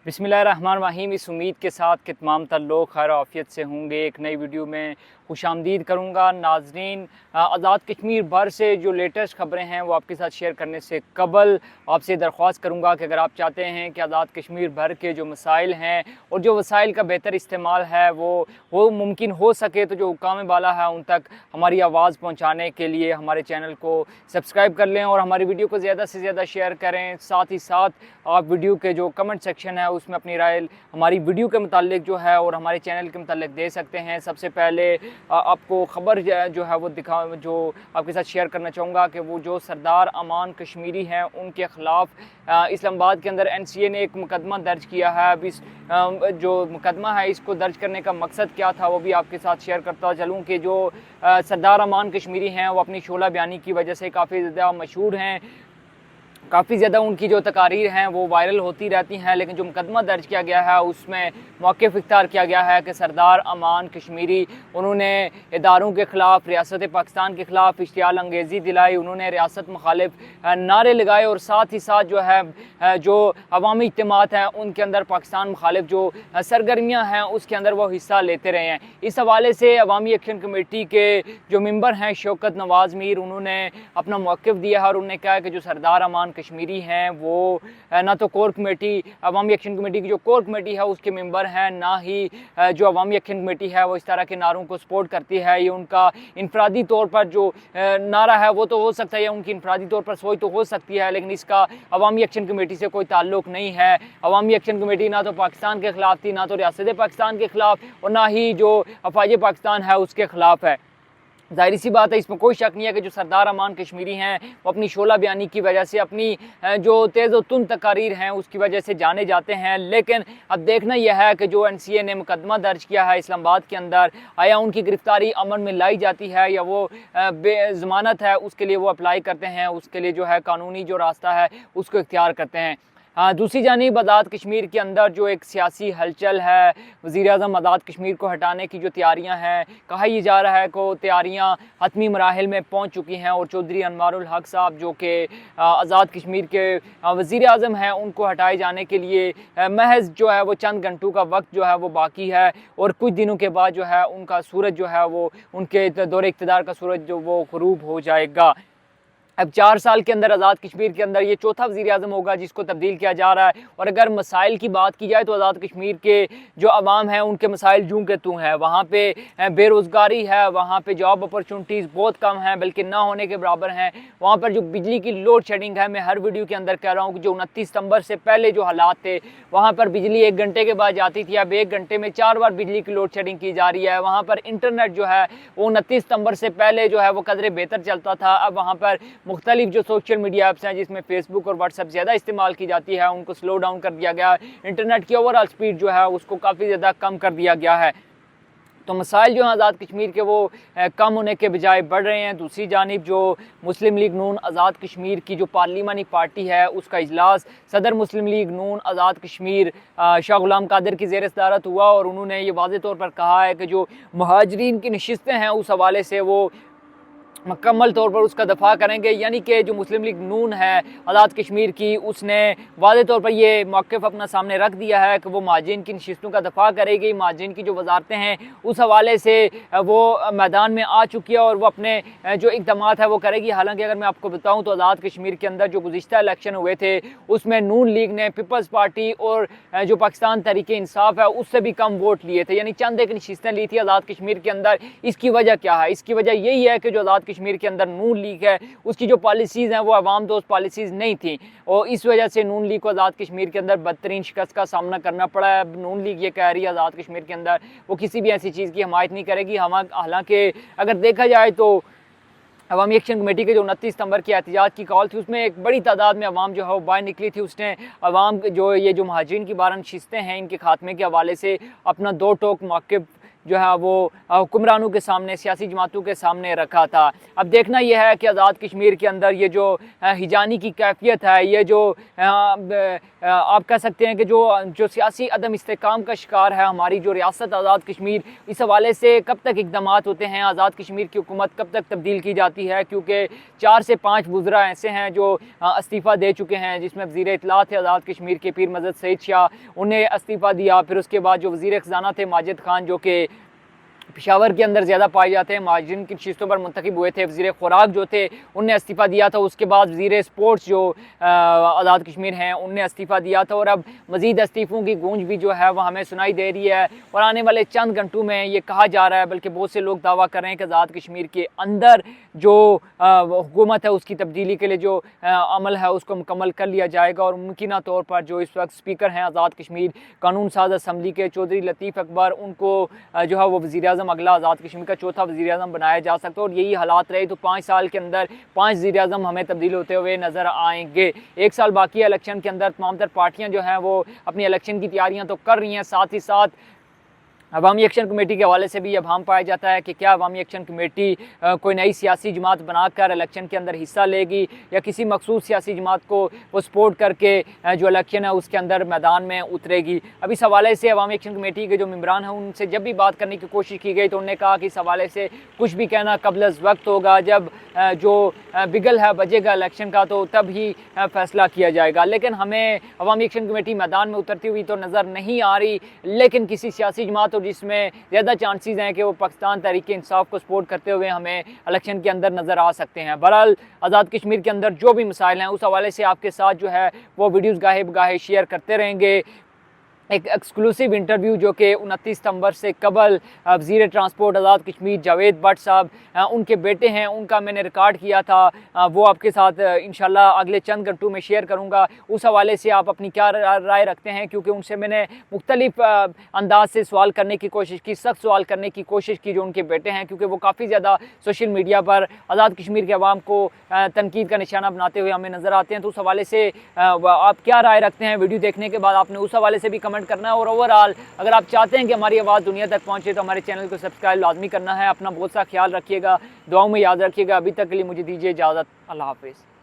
बिस्मिल्लाहिर्रहमानिर्रहीम। इस उम्मीद के साथ कि तमाम तर लोग खैर आफियत से होंगे, एक नई वीडियो में खुशामदीद करूँगा। नाजरीन, आज़ाद कश्मीर भर से जो लेटेस्ट ख़बरें हैं वो आपके साथ शेयर करने से कबल आपसे दरख्वास्त करूँगा कि अगर आप चाहते हैं कि आज़ाद कश्मीर भर के जो मसाइल हैं और जो वसाइल का बेहतर इस्तेमाल है वो मुमकिन हो सके, तो जो हुक्काम बाला है उन तक हमारी आवाज़ पहुँचाने के लिए हमारे चैनल को सब्सक्राइब कर लें और हमारी वीडियो को ज़्यादा से ज़्यादा शेयर करें। साथ ही साथ आप वीडियो के जो कमेंट सेक्शन है उसमें अपनी राय हमारी वीडियो के मुतालिक जो है और हमारे चैनल के मुतालिक दे सकते हैं। सबसे पहले आपको ख़बर जो है वो जो आपके साथ शेयर करना चाहूँगा कि वो जो सरदार अमान कश्मीरी हैं उनके ख़िलाफ़ इस्लामाबाद के अंदर NCA ने एक मुकदमा दर्ज किया है। अब इस जो मुकदमा है इसको दर्ज करने का मकसद क्या था वो भी आपके साथ शेयर करता चलूँ कि जो सरदार अमान कश्मीरी हैं वो अपनी शोला बयानी की वजह से काफ़ी ज़्यादा मशहूर हैं, काफ़ी ज़्यादा उनकी जो तकारीर हैं वो वायरल होती रहती हैं। लेकिन जो मुकदमा दर्ज किया गया है उसमें मौक़िफ़ इख्तियार किया गया है कि सरदार अमान कश्मीरी उन्होंने इदारों के ख़िलाफ़, रियासत पाकिस्तान के ख़िलाफ़ इश्तियाल अंगेज़ी दिलाई, उन्होंने रियासत मुखालिफ नारे लगाए और साथ ही साथ जो है जो अवामी इज्तिमात हैं उनके अंदर पाकिस्तान मुखालिफ जो सरगर्मियाँ हैं उसके अंदर वो हिस्सा लेते रहे हैं। इस हवाले से अवामी एक्शन कमेटी के जो मेंबर हैं शौकत नवाज़ मीर, उन्होंने अपना मौक़िफ़ दिया है और उन्होंने कहा कि जो सरदार अमान कश्मीरी हैं वो ना तो कोर कमेटी, अवामी एक्शन कमेटी की जो कोर कमेटी है उसके मेंबर हैं, ना ही जो अवामी एक्शन कमेटी है वो इस तरह के नारों को सपोर्ट करती है। ये उनका इनफरादी तौर पर जो नारा है वो तो हो सकता है, या उनकी इनफरादी तौर पर सोच तो हो सकती है, लेकिन इसका अवामी एक्शन कमेटी से कोई ताल्लुक़ नहीं है। अवामी एक्शन कमेटी ना तो पाकिस्तान के ख़िलाफ़ थी, ना तो रियासत पाकिस्तान के ख़िलाफ़ और ना ही जो अफवाज पाकिस्तान है उसके ख़िलाफ़ है। ज़ाहिर सी बात है, इसमें कोई शक नहीं है कि जो सरदार अमान कश्मीरी हैं वो अपनी शोला बयानी की वजह से, अपनी जो तेज़ व तुंद तकारीर हैं उसकी वजह से जाने जाते हैं। लेकिन अब देखना यह है कि जो NCA ने मुकदमा दर्ज किया है इस्लामाबाद के अंदर, आया उनकी गिरफ्तारी अमल में लाई जाती है या वो बेज़मानत है उसके लिए वो अप्लाई करते हैं, उसके लिए जो है कानूनी जो रास्ता है उसको इख्तियार करते हैं। दूसरी जानिब आज़ाद कश्मीर के अंदर जो एक सियासी हलचल है, वज़ीर-ए-आज़म आज़ाद कश्मीर को हटाने की जो तैयारियां हैं, कहा यह जा रहा है कि तैयारियां हतमी मराहिल में पहुंच चुकी हैं और चौधरी अनवारुल हक साहब जो कि आज़ाद कश्मीर के वज़ीर-ए-आज़म हैं उनको हटाए जाने के लिए महज जो है वो चंद घंटों का वक्त जो है वो बाकी है और कुछ दिनों के बाद जो है उनका सूरज जो है वो उनके दौरे इक़्तिदार का सूरज जो वो ग़ुरूब हो जाएगा। अब 4 साल के अंदर आज़ाद कश्मीर के अंदर ये चौथा वज़ीर-ए-आज़म होगा जिसको तब्दील किया जा रहा है। और अगर मसाइल की बात की जाए तो आज़ाद कश्मीर के जो अवाम हैं उनके मसाइल जूं के तूं हैं। वहाँ पे बेरोज़गारी है, वहाँ पे जॉब अपॉर्चुनिटीज़ बहुत कम हैं, बल्कि ना होने के बराबर हैं। वहाँ पर जो बिजली की लोड शेडिंग है, मैं हर वीडियो के अंदर कह रहा हूँ कि जो 29 सितंबर से पहले जो हालात थे, वहाँ पर बिजली 1 घंटे के बाद जाती थी, अब 1 घंटे में 4 बार बिजली की लोड शेडिंग की जा रही है। वहाँ पर इंटरनेट जो है वो 29 सितंबर से पहले जो है वो कदरे बेहतर चलता था, अब वहाँ पर मुख्तलिफ जो सोशल मीडिया ऐप्स हैं जिसमें फेसबुक और व्हाट्सएप ज़्यादा इस्तेमाल की जाती है उनको स्लो डाउन कर दिया गया। इंटरनेट की ओवरऑल स्पीड जो है उसको काफ़ी ज़्यादा कम कर दिया गया है। तो मसाइल जो हैं आज़ाद कश्मीर के वो कम होने के बजाय बढ़ रहे हैं। दूसरी जानिब जो मुस्लिम लीग नून आज़ाद कश्मीर की जो पार्लिमानी पार्टी है उसका इजलास सदर मुस्लिम लीग नून आज़ाद कश्मीर शाह गुलाम कादिर की ज़ेर सदारत हुआ और उन्होंने ये वाज़े तौर पर कहा है कि जो मुहाजिरीन की नशिस्तें हैं उस हवाले से वो मुकम्मल तौर पर उसका दफ़ा करेंगे। यानी कि जो मुस्लिम लीग नून है आज़ाद कश्मीर की, उसने वाज़े तौर पर ये मौक़िफ़ अपना सामने रख दिया है कि वो महाजिन की नशिस्तों का दफ़ा करेगी। महाजिन की जो वजारतें हैं उस हवाले से वो मैदान में आ चुकी है और वो अपने जो इक़दामात है वो करेगी। हालांकि अगर मैं आपको बताऊँ तो आज़ाद कश्मीर के अंदर जो गुज़िश्ता इलेक्शन हुए थे उसमें नून लीग ने पीपल्स पार्टी और जो पाकिस्तान तहरीक इंसाफ है उससे भी कम वोट लिए थे, यानी चंद एक नशिस्तें ली थी आज़ाद कश्मीर के अंदर। इसकी वजह क्या है? इसकी वजह यही है कि जो आज़ाद कश्मीर के अंदर नून लीग है उसकी जो पॉलिसीज़ हैं वो अवाम दोस्त पॉलिसीज़ नहीं थी और इस वजह से नून लीग को आज़ाद कश्मीर के अंदर बदतरीन शिकस्त का सामना करना पड़ा है। नून लीग ये कह रही है आज़ाद कश्मीर के अंदर वो किसी भी ऐसी चीज़ की हमायत नहीं करेगी। हालांकि अगर देखा जाए तो अवामी एक्शन कमेटी के जो 29 सितंबर की एहतजाज की कॉल थी उसमें एक बड़ी तादाद में अवाम जो है वो बाहर निकली थी। उसने अवाम जो ये जो महाजिन की 12 नशिस्तें हैं इनके खात्मे के हवाले से अपना दो टोक मौक़िफ़ जो है वो हुक्मरानों के सामने, सियासी जमातों के सामने रखा था। अब देखना यह है कि आज़ाद कश्मीर के अंदर ये जो हिजानी की कैफियत है, ये जो आप कह सकते हैं कि जो सियासी अदम इस्तेकाम का शिकार है हमारी जो रियासत आज़ाद कश्मीर, इस हवाले से कब तक इक़दाम होते हैं, आज़ाद कश्मीर की हुकूमत कब तक तब्दील की जाती है, क्योंकि 4 से 5 वज़रा ऐसे हैं जो इस्तीफ़ा दे चुके हैं, जिसमें वज़ीर इत्तला थे आज़ाद कश्मीर के पीर मज़द सईद शाह, उन्हें इस्तीफ़ा दिया। फिर उसके बाद जो वज़ीर ख़ज़ाना थे माजिद खान, जो कि पेशावर के अंदर ज़्यादा पाए जाते हैं, महाजरीन की नशिस्तों पर मुंतखब हुए थे। वज़ीर खुराक जो थे उनने इस्तीफ़ा दिया था। उसके बाद वज़ीर स्पोर्ट्स जो आज़ाद कश्मीर हैं उनने इस्तीफ़ा दिया था। और अब मज़ीद इस्तीफ़ों की गूंज भी जो है वह हमें सुनाई दे रही है और आने वाले चंद घंटों में ये कहा जा रहा है, बल्कि बहुत से लोग दावा कर रहे हैं कि आज़ाद कश्मीर के अंदर जो हुकूमत है उसकी तब्दीली के लिए जो अमल है उसको मुकम्मल कर लिया जाएगा। और मुमकिन तौर पर जो इस वक्त स्पीकर हैं आज़ाद कश्मीर कानून साज असम्बली के चौधरी लतीफ़ अकबर, उनको जो है वो वज़ीर आज़म अगला आज़ाद कश्मीर का चौथा वज़ीर आज़म बनाया जा सकता है। और यही हालात रहे तो 5 साल के अंदर 5 वज़ीर आज़म हमें तब्दील होते हुए नज़र आएंगे। 1 साल बाकी है इलेक्शन के अंदर। तमाम तर पार्टियाँ जो हैं वो अपनी इलेक्शन की तैयारियाँ तो कर रही हैं, साथ ही साथ अवामी एक्शन कमेटी के हवाले से भी अब हम पाया जाता है कि क्या अवामी एक्शन कमेटी कोई नई सियासी जमात बनाकर इलेक्शन के अंदर हिस्सा लेगी या किसी मखसूस सियासी जमात को वो सपोर्ट करके जो इलेक्शन है उसके अंदर मैदान में उतरेगी। अब इस हवाले से अवामी एक्शन कमेटी के जो मेम्बरान हैं उनसे जब भी बात करने की कोशिश की गई तो उन्होंने कहा कि इस हवाले से कुछ भी कहना कबल वक्त होगा, जब जो बिगल है बजेगा इलेक्शन का तो तब ही फैसला किया जाएगा। लेकिन हमें अवामी एक्शन कमेटी मैदान में उतरती हुई तो नज़र नहीं आ रही, लेकिन किसी सियासी जमात जिसमें ज़्यादा चांसेस हैं कि वो पाकिस्तान तहरीक इंसाफ को सपोर्ट करते हुए हमें इलेक्शन के अंदर नज़र आ सकते हैं। बहरहाल आज़ाद कश्मीर के अंदर जो भी मसाइल हैं उस हवाले से आपके साथ जो है वो वीडियोज़ गाहे बगाहे शेयर करते रहेंगे। एक एक्सक्लूसिव इंटरव्यू जो कि 29 सितंबर से कबल वज़ीर ट्रांसपोर्ट आज़ाद कश्मीर जावेद भट्ट साहब, उनके बेटे हैं, उनका मैंने रिकॉर्ड किया था, वो आपके साथ इंशाल्लाह अगले चंद घंटों में शेयर करूंगा। उस हवाले से आप अपनी क्या राय रखते हैं, क्योंकि उनसे मैंने मुख्तलिफ अंदाज से सवाल करने की कोशिश की, सख्त सवाल करने की कोशिश की जो उनके बेटे हैं, क्योंकि वो काफ़ी ज़्यादा सोशल मीडिया पर आज़ाद कश्मीर के अवाम को तनकीद का निशाना बनाते हुए हमें नज़र आते हैं। तो उस हवाले से आप क्या राय रखते हैं, वीडियो देखने के बाद आपने उस हवाले से भी कमेंट करना है। और ओवरऑल अगर आप चाहते हैं कि हमारी आवाज़ दुनिया तक पहुंचे तो हमारे चैनल को सब्सक्राइब लाजमी करना है। अपना बहुत सा ख्याल रखिएगा, दुआओं में याद रखिएगा। अभी तक के लिए मुझे दीजिए इजाज़त। अल्लाह हाफिज़।